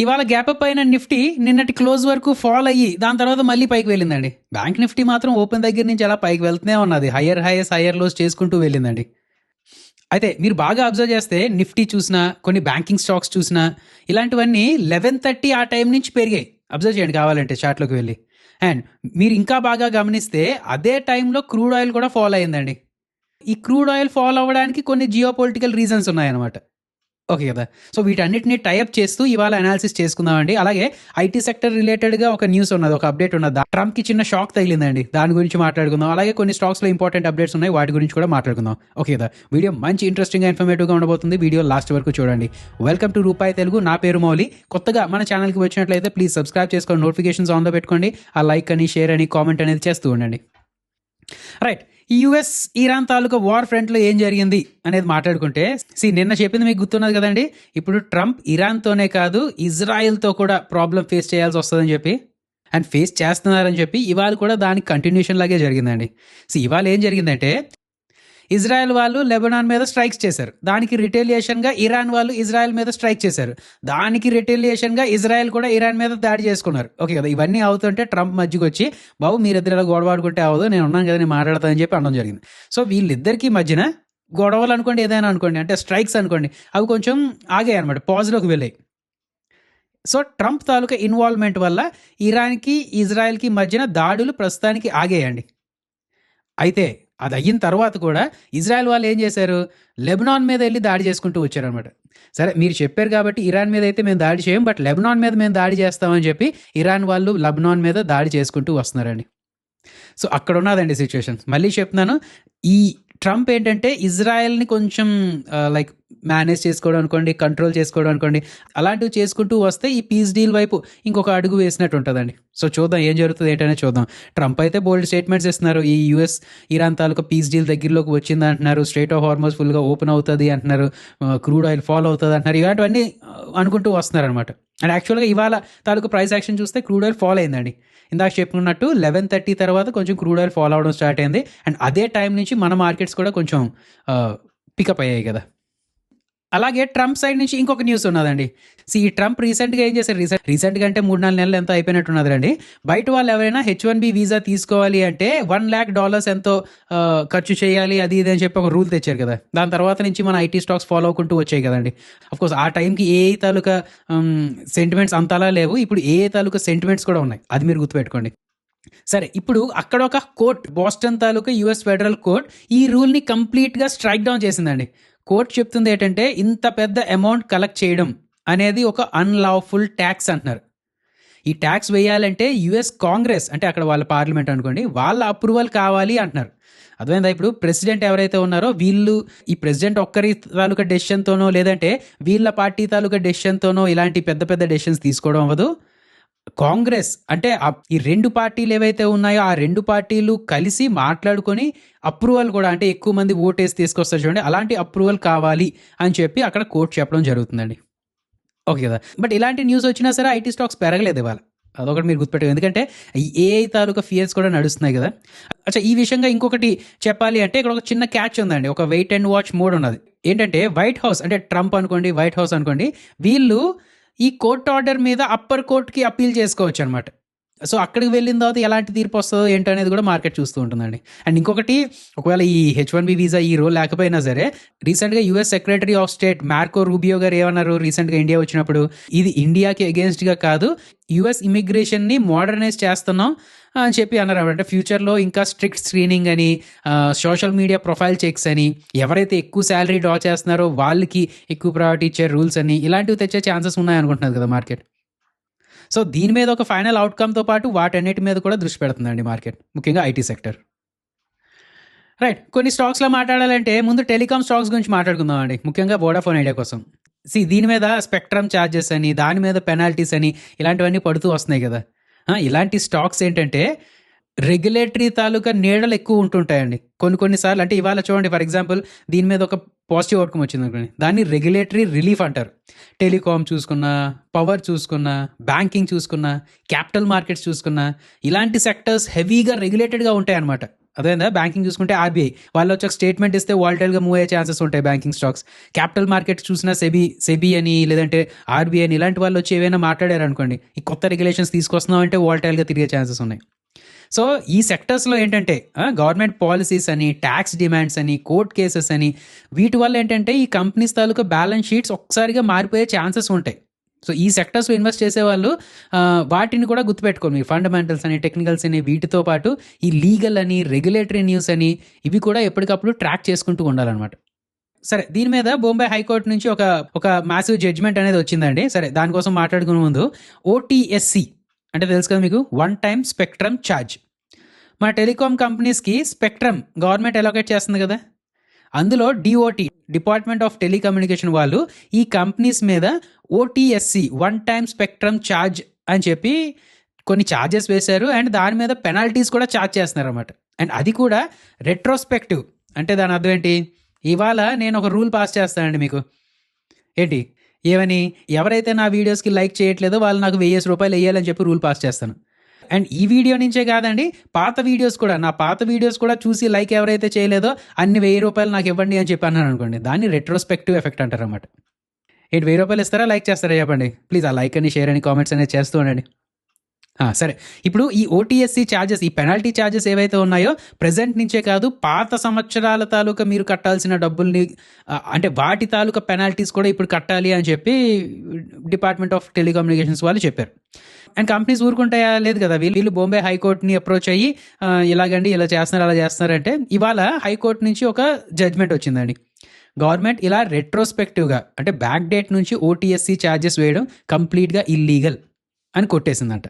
ఇవాళ gap up అయిన Nifty నిన్నటి క్లోజ్ వరకు ఫాల్ అయ్యి దాని తర్వాత మళ్ళీ పైకి వెళ్ళిందండి. బ్యాంక్ నిఫ్టీ మాత్రం ఓపెన్ దగ్గర నుంచి అలా పైకి వెళ్తూనే ఉన్నది. హయ్యర్ హైయస్ హయ్యర్ లోస్ చేసుకుంటూ వెళ్ళిందండి. అయితే మీరు బాగా అబ్జర్వ్ చేస్తే నిఫ్టీ చూసినా, కొన్ని బ్యాంకింగ్ స్టాక్స్ చూసినా ఇలాంటివన్నీ 11:30 ఆ టైం నుంచి పెరిగాయి. అబ్జర్వ్ చేయండి కావాలంటే చార్ట్లోకి వెళ్ళి. అండ్ మీరు ఇంకా బాగా గమనిస్తే అదే టైంలో క్రూడ్ ఆయిల్ కూడా ఫాల్ అయిందండి. ఈ క్రూడ్ ఆయిల్ ఫాల్ అవ్వడానికి కొన్ని జియో పొలిటికల్ రీజన్స్ ఉన్నాయన్నమాట. ఓకే కదా. సో వీటన్నిటిని టైఅప్ చేస్తూ ఇవాళ అనాలిసిస్ చేసుకుందామండి. అలాగే ఐటీ సెక్టర్ రిలేటెడ్గా ఒక న్యూస్ ఉన్నది, ఒక అప్డేట్ ఉన్నది. ట్రంప్కి చిన్న షాక్ తగిలిందండి, దాని గురించి మాట్లాడుకుందాం. అలాగే కొన్ని స్టాక్స్లో ఇంపార్టెంట్ అప్డేట్స్ ఉన్నాయి, వాటి గురించి కూడా మాట్లాడుకుందాం. ఓకే కదా. వీడియో మంచి ఇంట్రెస్టింగ్గా ఇన్ఫర్మేటివ్గా ఉండబోతుంది. వీడియో లాస్ట్ వరకు చూడండి. వెల్కమ్ టు రూపాయి తెలుగు. నా పేరు మౌలి. కొత్తగా మన ఛానల్కి వచ్చినట్లయితే ప్లీజ్ సబ్స్క్రైబ్ చేసుకోండి, నోటిఫికేషన్స్ ఆన్లో పెట్టుకోండి. ఆ లైక్ అని, షేర్ అని, కామెంట్ అనేది చేస్తూ ఉండండి. రైట్, ఈ యుఎస్ ఇరాన్ తాలూకా వార్ ఫ్రంట్లో ఏం జరిగింది అనేది మాట్లాడుకుంటే, నిన్న చెప్పింది మీకు గుర్తున్నది కదండి. ఇప్పుడు ట్రంప్ ఇరాన్తోనే కాదు ఇజ్రాయెల్తో కూడా ప్రాబ్లం ఫేస్ చేయాల్సి వస్తుందని చెప్పి, అండ్ ఫేస్ చేస్తున్నారని చెప్పి ఇవాళ కూడా దానికి కంటిన్యూషన్ లాగే జరిగిందండి. ఇవాళ ఏం జరిగిందంటే, ఇజ్రాయెల్ వాళ్ళు లెబనాన్ మీద స్ట్రైక్స్ చేశారు. దానికి రిటేలియేషన్గా ఇరాన్ వాళ్ళు ఇజ్రాయెల్ మీద స్ట్రైక్ చేశారు. దానికి రిటేలియేషన్గా ఇజ్రాయెల్ కూడా ఇరాన్ మీద దాడి చేసుకున్నారు. ఓకే కదా. ఇవన్నీ అవుతుంటే ట్రంప్ మధ్యకి వచ్చి, బాబు మీరిద్దరు గొడవాడుకుంటే అవ్వదు, నేను ఉన్నాను కదా, నేను మాట్లాడతానని చెప్పి అనడం జరిగింది. సో వీళ్ళిద్దరికీ మధ్యన గొడవలు అనుకోండి, ఏదైనా అనుకోండి, అంటే స్ట్రైక్స్ అనుకోండి, అవి కొంచెం ఆగాయి అనమాట, పాజ్లోకి వెళ్ళాయి. సో ట్రంప్ తాలూకా ఇన్వాల్వ్మెంట్ వల్ల ఇరాన్కి ఇజ్రాయెల్కి మధ్యన దాడులు ప్రస్తుతానికి ఆగేయండి. అయితే అది అయిన తర్వాత కూడా ఇజ్రాయెల్ వాళ్ళు ఏం చేశారు, లెబనాన్ మీద వెళ్ళి దాడి చేసుకుంటూ వచ్చారనమాట. సరే మీరు చెప్పారు కాబట్టి ఇరాన్ మీద అయితే మేము దాడి చేయం, బట్ లెబనాన్ మీద మేము దాడి చేస్తామని చెప్పి ఇరాన్ వాళ్ళు లెబనాన్ మీద దాడి చేసుకుంటూ వస్తున్నారండి. సో అక్కడ ఉన్నదండి సిచ్యువేషన్. మళ్ళీ చెప్తున్నాను, ఈ ట్రంప్ ఏంటంటే ఇజ్రాయెల్ని కొంచెం లైక్ మేనేజ్ చేసుకోవడం అనుకోండి, కంట్రోల్ చేసుకోవడం అనుకోండి, అలాంటివి చేసుకుంటూ వస్తే ఈ పీస్ డీల్ వైపు ఇంకొక అడుగు వేసినట్టు ఉంటుందండి. సో చూద్దాం ఏం జరుగుతుంది ఏంటనే చూద్దాం. ట్రంప్ అయితే బోల్డ్ స్టేట్మెంట్స్ ఇస్తున్నారు. ఈ యుఎస్ ఇరాన్ తాలూకా పీస్ డీల్ దగ్గరలోకి వచ్చింది అంటున్నారు, స్ట్రైట్ ఆఫ్ హార్మోస్ ఫుల్గా ఓపెన్ అవుతుంది అంటున్నారు, క్రూడ్ ఆయిల్ ఫాలో అవుతుంది అంటున్నారు, ఇలాంటివన్నీ అనుకుంటూ వస్తున్నారు అనమాట. అండ్ యాక్చువల్గా ఇవాళ తాలూకా ప్రైస్ యాక్షన్ చూస్తే క్రూడ్ ఆయిల్ ఫాలో అయిందండి. ఇందాక చెప్పుకున్నట్టు 11:30 తర్వాత కొంచెం క్రూడ్ ఆయిల్ ఫాలో అవడం స్టార్ట్ అయింది. అండ్ అదే టైం నుంచి మన మార్కెట్స్ కూడా కొంచెం పికప్ అయ్యాయి కదా. అలాగే ట్రంప్ సైడ్ నుంచి ఇంకొక న్యూస్ ఉన్నదండి. ఈ ట్రంప్ రీసెంట్గా ఏం చేశారు, రీసెంట్గా అంటే 3-4 నెలలు ఎంతో అయిపోయినట్టున్నదండి. బయట వాళ్ళు ఎవరైనా H1B వీసా తీసుకోవాలి అంటే $1,00,000 ఎంతో ఖర్చు చేయాలి, అది ఇది అని చెప్పి ఒక రూల్ తెచ్చారు కదా. దాని తర్వాత నుంచి మన ఐటీ స్టాక్స్ ఫాలో అవ్వకుంటూ వచ్చాయి కదండి. అఫ్కోర్స్ ఆ టైంకి ఏ తాలూకా సెంటిమెంట్స్ అంతలా లేవు, ఇప్పుడు ఏ తాలూకా సెంటిమెంట్స్ కూడా ఉన్నాయి, అది మీరు గుర్తుపెట్టుకోండి. సరే, ఇప్పుడు అక్కడ ఒక కోర్ట్, బోస్టన్ తాలూకా యుఎస్ ఫెడరల్ కోర్ట్ ఈ రూల్ని కంప్లీట్గా స్ట్రైక్ డౌన్ చేసిందండి. కోర్ట్ చెప్తుంది ఏంటంటే, ఇంత పెద్ద అమౌంట్ కలెక్ట్ చేయడం అనేది ఒక అన్లాఫుల్ ట్యాక్స్ అంటున్నారు. ఈ ట్యాక్స్ వేయాలంటే యుఎస్ కాంగ్రెస్, అంటే అక్కడ వాళ్ళ పార్లమెంట్ అనుకోండి, వాళ్ళ అప్రూవల్ కావాలి అంటున్నారు. అర్థమైందా? ఇప్పుడు ప్రెసిడెంట్ ఎవరైతే ఉన్నారో వీళ్ళు, ఈ ప్రెసిడెంట్ ఒక్కరి తాలూకా డెసిషన్తోనో లేదంటే వీళ్ళ పార్టీ తాలూకా డెసిషన్తోనో ఇలాంటి పెద్ద పెద్ద డెసిషన్స్ తీసుకోవడం అవ్వదు. కాంగ్రెస్ అంటే ఈ 2 పార్టీలు ఏవైతే ఉన్నాయో ఆ 2 పార్టీలు కలిసి మాట్లాడుకొని అప్రూవల్ కూడా, అంటే ఎక్కువ మంది ఓటేసి తీసుకొస్తారు చూడండి, అలాంటి అప్రూవల్ కావాలి అని చెప్పి అక్కడ కోర్టు చెప్పడం జరుగుతుందండి. ఓకే కదా. బట్ ఇలాంటి న్యూస్ వచ్చినా సరే ఐటీ స్టాక్స్ పెరగలేదు ఇవాళ, అదొకటి మీరు గుర్తుపెట్టుకోండి. ఎందుకంటే ఏఐ తాలూకా ఫియర్స్ కూడా నడుస్తున్నాయి కదా. అచ్చా, ఈ విషయంగా ఇంకొకటి చెప్పాలి అంటే ఇక్కడ ఒక చిన్న క్యాచ్ ఉందండి, ఒక వెయిట్ అండ్ వాచ్ మోడ్ ఉన్నది. ఏంటంటే వైట్ హౌస్, అంటే ట్రంప్ అనుకోండి, వైట్ హౌస్ అనుకోండి, వీళ్ళు ఈ కోర్ట్ ఆర్డర్ మీద అప్పర్ కోర్ట్కి అప్పీల్ చేసుకోవచ్చు అనమాట. సో అక్కడికి వెళ్ళిన తర్వాత ఎలాంటి తీర్పు వస్తుందో ఏంటనేది కూడా మార్కెట్ చూస్తూ ఉంటుందండి. అండ్ ఇంకొకటి, ఒకవేళ ఈ H1B వీసా ఈ రోల్ లేకపోయినా సరే, రీసెంట్గా US secretary of state Marco Rubio గారు ఏమన్నారు రీసెంట్గా ఇండియా వచ్చినప్పుడు, ఇది ఇండియాకి అగేన్స్ట్గా కాదు, యుఎస్ ఇమిగ్రేషన్ని మోడర్నైజ్ చేస్తున్నాం అని చెప్పి అన్నారు. అంటే ఫ్యూచర్లో ఇంకా స్ట్రిక్ట్ స్క్రీనింగ్ అని, సోషల్ మీడియా ప్రొఫైల్ చెక్స్ అని, ఎవరైతే ఎక్కువ శాలరీ డ్రా చేస్తున్నారో వాళ్ళకి ఎక్కువ ప్రయారిటీ ఇచ్చే రూల్స్ అని, ఇలాంటివి తెచ్చే ఛాన్సెస్ ఉన్నాయనుకుంటున్నారు కదా మార్కెట్. సో దీని మీద ఒక ఫైనల్ అవుట్కమ్తో పాటు వాటన్నిటి మీద కూడా దృష్టి పెడుతుందండి మార్కెట్, ముఖ్యంగా ఐటీ సెక్టర్. రైట్, కొన్ని స్టాక్స్లో మాట్లాడాలంటే ముందు టెలికామ్ స్టాక్స్ గురించి మాట్లాడుకుందాం అండి, ముఖ్యంగా వోడాఫోన్ ఐడియా కోసం. దీని మీద స్పెక్ట్రమ్ ఛార్జెస్ అని, దాని మీద పెనాల్టీస్ అని, ఇలాంటివన్నీ పడుతూ వస్తున్నాయి కదా. ఇలాంటి స్టాక్స్ ఏంటంటే రెగ్యులేటరీ తాలూకా నీడలు ఎక్కువ ఉంటుంటాయండి కొన్నిసార్లు. అంటే ఇవాళ చూడండి, ఫర్ ఎగ్జాంపుల్ దీని మీద ఒక పాజిటివ్ అవుట్కమ్ వచ్చింది అనుకోండి, దాన్ని రెగ్యులేటరీ రిలీఫ్ అంటారు. టెలికామ్ చూసుకున్నా, పవర్ చూసుకున్నా, బ్యాంకింగ్ చూసుకున్నా, క్యాపిటల్ మార్కెట్స్ చూసుకున్నా, ఇలాంటి సెక్టర్స్ హెవీగా రెగ్యులేటెడ్గా ఉంటాయి అన్నమాట. అదేందా బ్యాంకింగ్ చూసుకుంటే ఆర్బీఐ వాళ్ళు వచ్చి ఒక స్టేట్మెంట్ ఇస్తే వాలటైల్గా మూవ్ అయ్యే ఛాన్సెస్ ఉంటాయి బ్యాంకింగ్ స్టాక్స్. క్యాపిటల్ మార్కెట్ చూసినా సెబీ అని లేదంటే ఆర్బీఐ అని ఇలాంటి వాళ్ళు వచ్చి ఏవైనా మాట్లాడారు అనుకోండి, ఈ కొత్త రెగ్యులేషన్స్ తీసుకొస్తున్నాం అంటే వాలటైల్గా తిరిగే ఛాన్సెస్ ఉన్నాయి. సో ఈ సెక్టర్స్లో ఏంటంటే గవర్నమెంట్ పాలసీస్ అని, ట్యాక్స్ డిమాండ్స్ అని, కోర్ట్ కేసెస్ అని, వీటి వల్ల ఏంటంటే ఈ కంపెనీస్ తాలూకా బ్యాలెన్స్ షీట్స్ ఒక్కసారిగా మారిపోయే ఛాన్సెస్ ఉంటాయి. సో ఈ సెక్టర్స్లో ఇన్వెస్ట్ చేసేవాళ్ళు వాటిని కూడా గుర్తుపెట్టుకోండి. మీ ఫండమెంటల్స్ అని, టెక్నికల్స్ అని, వీటితో పాటు ఈ లీగల్ అని, రెగ్యులేటరీ న్యూస్ అని, ఇవి కూడా ఎప్పటికప్పుడు ట్రాక్ చేసుకుంటూ ఉండాలన్నమాట. సరే, దీని మీద బొంబాయి హైకోర్టు నుంచి ఒక మ్యాసివ్ జడ్జ్మెంట్ అనేది వచ్చిందండి. సరే, దానికోసం మాట్లాడుకునే ముందు ఓటీఎస్సి అంటే తెలుసు కదా మీకు, వన్ టైమ్ స్పెక్ట్రమ్ ఛార్జ్. మన టెలికాం కంపెనీస్కి స్పెక్ట్రమ్ గవర్నమెంట్ అలొకేట్ చేస్తుంది కదా, అందులో డిఓటి, డిపార్ట్మెంట్ ఆఫ్ టెలికమ్యూనికేషన్ వాళ్ళు ఈ కంపెనీస్ మీద ఓటీఎస్సి వన్ టైమ్ స్పెక్ట్రమ్ ఛార్జ్ అని చెప్పి కొన్ని ఛార్జెస్ వేశారు. అండ్ దాని మీద పెనాల్టీస్ కూడా ఛార్జ్ చేస్తున్నారు అన్నమాట. అండ్ అది కూడా రెట్రోస్పెక్టివ్. అంటే దాని అర్థం ఏంటి, ఇవాళ నేను ఒక రూల్ పాస్ చేస్తానండి మీకు. ఏంటి, ఏమని, ఎవరైతే నా వీడియోస్కి లైక్ చేయట్లేదో వాళ్ళు నాకు 1000 రూపాయలు వేయాలని చెప్పి రూల్ పాస్ చేస్తాను. అండ్ ఈ వీడియో నుంచే కాదండి, పాత వీడియోస్ కూడా, నా పాత వీడియోస్ కూడా చూసి లైక్ ఎవరైతే చేయలేదో అన్ని 1000 రూపాయలు నాకు ఇవ్వండి అని చెప్పి అన్నాను అనుకోండి, దాన్ని రెట్రోస్పెక్టివ్ ఎఫెక్ట్ అంటారు అన్నమాట. ఏంటి, 1000 రూపాయలు ఇస్తారా, లైక్ చేస్తారా చెప్పండి ప్లీజ్. ఆ లైక్ అని, షేర్ అని, కామెంట్స్ అనేది చేస్తూ ఉండండి. సరే, ఇప్పుడు ఈ ఓటీఎస్సీ ఛార్జెస్, ఈ పెనాల్టీ ఛార్జెస్ ఏవైతే ఉన్నాయో ప్రజెంట్ నుంచే కాదు, పాత సంవత్సరాల తాలూకా మీరు కట్టాల్సిన డబ్బుల్ని, అంటే వాటి తాలూకా పెనాల్టీస్ కూడా ఇప్పుడు కట్టాలి అని చెప్పి డిపార్ట్మెంట్ ఆఫ్ టెలికమ్యూనికేషన్స్ వాళ్ళు చెప్పారు. అండ్ కంపెనీస్ ఊరుకుంటాయా, లేదు కదా, వీళ్ళు బొంబాయి హైకోర్టుని అప్రోచ్ అయ్యి ఇలాగండి ఇలా చేస్తున్నారు అలా చేస్తున్నారంటే, ఇవాళ హైకోర్టు నుంచి ఒక జడ్జ్మెంట్ వచ్చిందండి. గవర్నమెంట్ ఇలా రెట్రోస్పెక్టివ్గా అంటే బ్యాక్ డేట్ నుంచి ఓటీఎస్సీ ఛార్జెస్ వేయడం కంప్లీట్గా ఇల్లీగల్ అని కొట్టేసిందంట.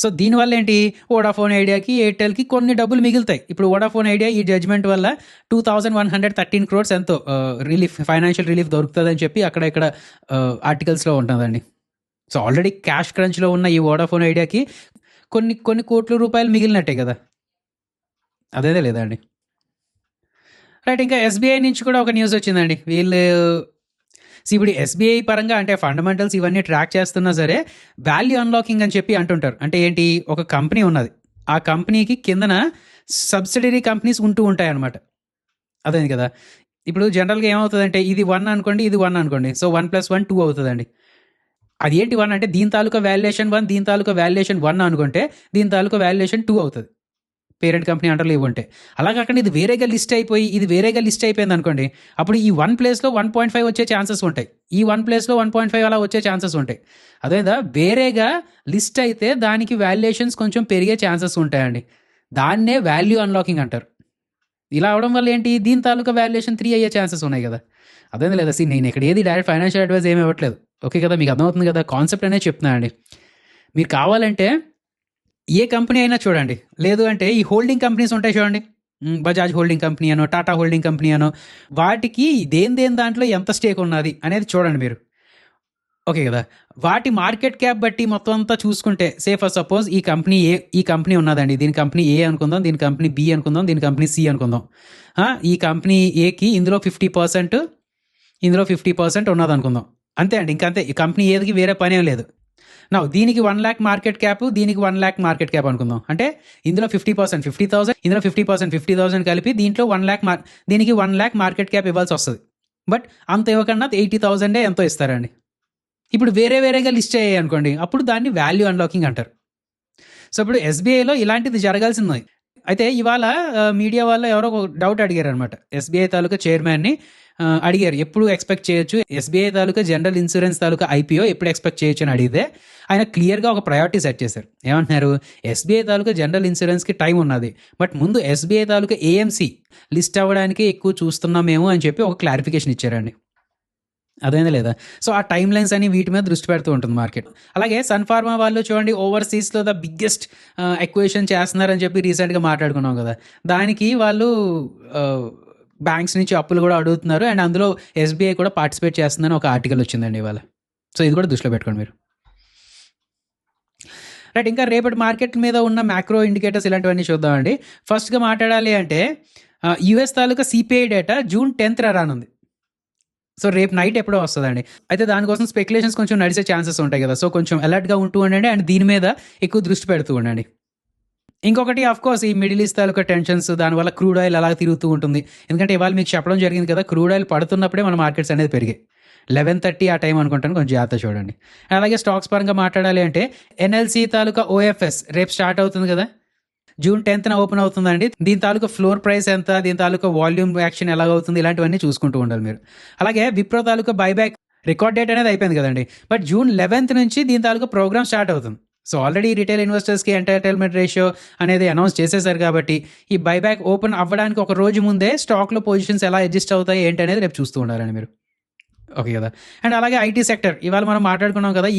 సో దీనివల్ల ఏంటి, వోడాఫోన్ ఐడియాకి, ఎయిర్టెల్కి కొన్ని డబ్బులు మిగులుతాయి. ఇప్పుడు వోడాఫోన్ ఐడియా ఈ జడ్జ్మెంట్ వల్ల 2113 crores ఎంతో రిలీఫ్, ఫైనాన్షియల్ రిలీఫ్ దొరుకుతుందని చెప్పి అక్కడ ఇక్కడ ఆర్టికల్స్లో ఉంటుందండి. సో ఆల్రెడీ క్యాష్ క్రంచ్లో ఉన్న ఈ వోడాఫోన్ ఐడియాకి కొన్ని కోట్ల రూపాయలు మిగిలినట్టే కదా, అదేదే లేదా అండి. రైట్, ఇంకా ఎస్బీఐ నుంచి కూడా ఒక న్యూస్ వచ్చిందండి. వీళ్ళు ఇప్పుడు ఎస్బీఐ పరంగా అంటే ఫండమెంటల్స్ ఇవన్నీ ట్రాక్ చేస్తున్నా సరే, వాల్యూ అన్లాకింగ్ అని చెప్పి అంటుంటారు. అంటే ఏంటి, ఒక కంపెనీ ఉన్నది, ఆ కంపెనీకి కిందన సబ్సిడరీ కంపెనీస్ ఉంటూ ఉంటాయి అన్నమాట. అదే కదా, ఇప్పుడు జనరల్గా ఏమవుతుందంటే ఇది 1 అనుకోండి, ఇది 1 అనుకోండి, సో 1 + 1 2 అవుతుందండి. అది ఏంటి 1 అంటే దీని తాలూకా వాల్యుయేషన్ 1, దీని తాలూకా వాల్యుయేషన్ 1 అనుకుంటే దీని తాలూకా వాల్యుయేషన్ 2 అవుతుంది, పేరెంట్ కంపెనీ అంటారు ఇవి ఉంటే. అలా కాకుండా ఇది వేరేగా లిస్ట్ అయిపోయి ఇది వేరేగా లిస్ట్ అయిపోయింది అనుకోండి, అప్పుడు ఈ 1 ప్లేస్లో 1.5 వచ్చే ఛాన్సెస్ ఉంటాయి, ఈ 1 ప్లేస్లో 1.5 అలా వచ్చే ఛాన్సెస్ ఉంటాయి. అదేదా వేరేగా లిస్ట్ అయితే దానికి వాల్యుయేషన్స్ కొంచెం పెరిగే ఛాన్సెస్ ఉంటాయండి. దాన్నే వాల్యూ అన్లాకింగ్ అంటారు. ఇలా అవడం వల్ల ఏంటి, దీని తాలూకా వాల్యుయేషన్ 3 అయ్యే ఛాన్సెస్ ఉన్నాయి కదా. అదే లేదా, నేను ఇక్కడ ఏది డైరెక్ట్ ఫైనాన్షియల్ అడ్వైస్ ఏమి ఇవ్వట్లేదు, ఓకే కదా, మీకు అర్థమవుతుంది కదా, కాన్సెప్ట్ అనేది చెప్తున్నాను అండి. మీరు కావాలంటే ఏ కంపెనీ అయినా చూడండి, లేదు అంటే ఈ హోల్డింగ్ కంపెనీస్ ఉంటాయి చూడండి, బజాజ్ హోల్డింగ్ కంపెనీ అనో, టాటా హోల్డింగ్ కంపెనీ అనో, వాటికి దేని దాంట్లో ఎంత స్టేక్ ఉన్నది అనేది చూడండి మీరు, ఓకే కదా. వాటి మార్కెట్ క్యాప్ బట్టి మొత్తం అంతా చూసుకుంటే, సే ఫర్ సపోజ్ ఈ కంపెనీ ఉన్నదండి, దీని కంపెనీ ఏ అనుకుందాం, దీని కంపెనీ బి అనుకుందాం, దీని కంపెనీ సి అనుకుందాం. ఈ కంపెనీ ఏకి ఇందులో 50%, ఇందులో 50% ఉన్నది అనుకుందాం, అంతే అండి, ఇంకంతే. ఈ కంపెనీ ఏదికి వేరే పనేం లేదు. నా దీనికి 1 lakh మార్కెట్ క్యాప్, దీనికి 1 lakh మార్కెట్ క్యాప్ అనుకుందాం. అంటే ఇందులో 50% 50,000, ఇందులో 50% 50,000 కలిపి దీంట్లో 1 lakh దీనికి 1 lakh మార్కెట్ క్యాప్ ఇవ్వాల్సి వస్తుంది. బట్ అంత ఇవ్వకుండా 80,000 ఎంతో ఇస్తారండి. ఇప్పుడు వేరేగా లిస్ట్ అయ్యాయి అనుకోండి, అప్పుడు దాన్ని వాల్యూ అన్లాకింగ్ అంటారు. సో ఇప్పుడు ఎస్బీఐలో ఇలాంటిది జరగాల్సింది. అయితే ఇవాళ మీడియా వాళ్ళు ఎవరో ఒక డౌట్ అడిగారు అనమాట, ఎస్బీఐ తాలూకా చైర్మన్ని అడిగారు, ఎప్పుడు ఎక్స్పెక్ట్ చేయొచ్చు ఎస్బీఐ తాలూకా జనరల్ ఇన్సూరెన్స్ తాలూకా ఐపీఓ ఎప్పుడు ఎక్స్పెక్ట్ చేయొచ్చు అని అడిగితే ఆయన క్లియర్గా ఒక ప్రయారిటీ సెట్ చేశారు. ఏమంటున్నారు, ఎస్బీఐ తాలూకా జనరల్ ఇన్సూరెన్స్కి టైం ఉన్నది, బట్ ముందు ఎస్బీఐ తాలూకా ఏఎంసీ లిస్ట్ అవ్వడానికి ఎక్కువ చూస్తున్నామేమో అని చెప్పి ఒక క్లారిఫికేషన్ ఇచ్చారండి. అదేనా లేదా. సో ఆ టైం లైన్స్ అని వీటి మీద దృష్టి పెడుతూ ఉంటుంది మార్కెట్. అలాగే సన్ ఫార్మా వాళ్ళు చూడండి, ఓవర్సీస్లో ద బిగ్గెస్ట్ ఎక్వేషన్ చేస్తున్నారని చెప్పి రీసెంట్గా మాట్లాడుకున్నాం కదా, దానికి వాళ్ళు బ్యాంక్స్ నుంచి అప్పులు కూడా అడుగుతున్నారు. అండ్ అందులో ఎస్బీఐ కూడా పార్టిసిపేట్ చేస్తుందని ఒక ఆర్టికల్ వచ్చిందండి ఇవాళ. సో ఇది కూడా దృష్టిలో పెట్టుకోండి మీరు. రైట్, ఇంకా రేపటి మార్కెట్ మీద ఉన్న మ్యాక్రో ఇండికేటర్స్ ఇలాంటివన్నీ చూద్దామండి. ఫస్ట్గా మాట్లాడాలి అంటే యూఎస్ తాలూకా సిపిఐ డేటా June 10th రానుంది. సో రేపు నైట్ ఎప్పుడో వస్తుందండి. అయితే దానికోసం స్పెక్యులేషన్స్ కొంచెం నడిచే ఛాన్సెస్ ఉంటాయి కదా, సో కొంచెం అలర్ట్గా ఉంటూ ఉండండి అండ్ దీని మీద ఎక్కువ దృష్టి పెడుతూ ఉండండి. ఇంకొకటి కోర్స్ ఈ మిడిల్ ఈస్ట్ తాలూకా టెన్షన్స్, దానివల్ల క్రూడ్ ఆయిల్ అలా తిరుగుతూ ఉంటుంది. ఎందుకంటే ఇవాళ మీకు చెప్పడం జరిగింది కదా, క్రూడ్ ఆయిల్ పడుతున్నప్పుడే మన మార్కెట్స్ అనేది పెరిగాయి. 11:30 ఆ టైం అనుకుంటాను, కొంచెం జాగ్రత్త చూడండి. అలాగే స్టాక్స్ పరంగా మాట్లాడాలి అంటే ఎన్ఎల్సి తాలూకా ఓఎఫ్ఎస్ రేపు స్టార్ట్ అవుతుంది కదా, జూన్ 10th ఓపెన్ అవుతుందండి. దీని తాలూకా ఫ్లోర్ ప్రైస్ ఎంత, దీని తాలూకా వాల్యూమ్ యాక్షన్ ఎలాగవుతుంది, ఇలాంటివన్నీ చూసుకుంటూ ఉండాలి మీరు. అలాగే విప్రో తాలూకా బైబ్యాక్ రికార్డ్ డేట్ అనేది అయిపోయింది కదండి, బట్ జూన్ 11th నుంచి దీని తాలూకా ప్రోగ్రామ్ స్టార్ట్ అవుతుంది. సో ఆల్రెడీ రిటైల్ ఇన్వెస్టర్స్కి ఎంటర్టైన్మెంట్ రేషియో అనేది అనౌన్స్ చేసేసారు కాబట్టి ఈ బైబ్యాక్ ఓపెన్ అవ్వడానికి ఒక రోజు ముందే స్టాక్లో పొజిషన్స్ ఎలా అడ్జస్ట్ అవుతాయి ఏంటి అనేది రేపు చూస్తూ ఉండాలండి మీరు. ఓకే కదా. అండ్ అలాగే ఐటీ సెక్టర్, ఇవాళ మనం మాట్లాడుకున్నాం కదా,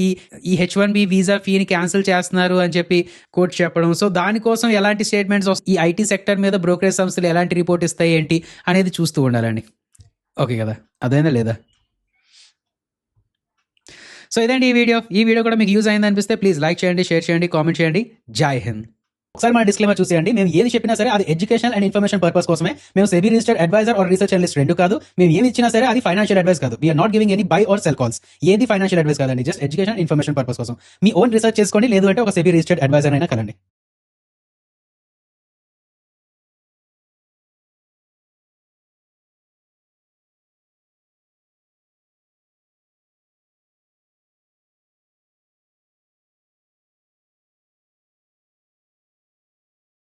ఈ H1B వీసా ఫీని క్యాన్సిల్ చేస్తున్నారు అని చెప్పి కోర్టు చెప్పడం. సో దానికోసం ఎలాంటి స్టేట్మెంట్స్ వస్తాయి, ఈ ఐటీ సెక్టర్ మీద బ్రోకరేజ్ సంస్థలు ఎలాంటి రిపోర్ట్ ఇస్తాయి ఏంటి అనేది చూస్తూ ఉండాలండి. ఓకే కదా, అదైనా లేదా. సో ఇదండి ఈ వీడియో కూడా మీకు యూజ్ అయింది అనిపిస్తే ప్లీజ్ లైక్ చేయండి, షేర్ చేయండి, కామెంట్ చేయండి. జై హింద్. ఒకసారి మన డిస్క్లైమర్ చూసేయండి, మేము ఏది చెప్పినా సరే అది ఎడ్యుకేషన్ అండ్ ఇన్ఫర్మేషన్ పర్పస్ కోసమే. మేము SEBI registered advisor or research analyst రెండు కాదు. మేము ఏమి ఇచ్చినా సరే అది ఫైనాన్షియల్ అడ్వైస్ కాదు. We're not giving any buy or sell calls. ఏది ఫైనాన్షియల్ అడ్వైస్ కాదండి, జస్ట్ ఎడ్యుకేషన్ ఇన్ఫర్మేషన్ పర్పస్ కోసం. మీ ఓన్ రీసెర్చ్ చేసుకోండి, లేదు అంటే ఒక సెబీ రిజిస్టర్డ్ అడ్వైజర్ అయినా కలండి.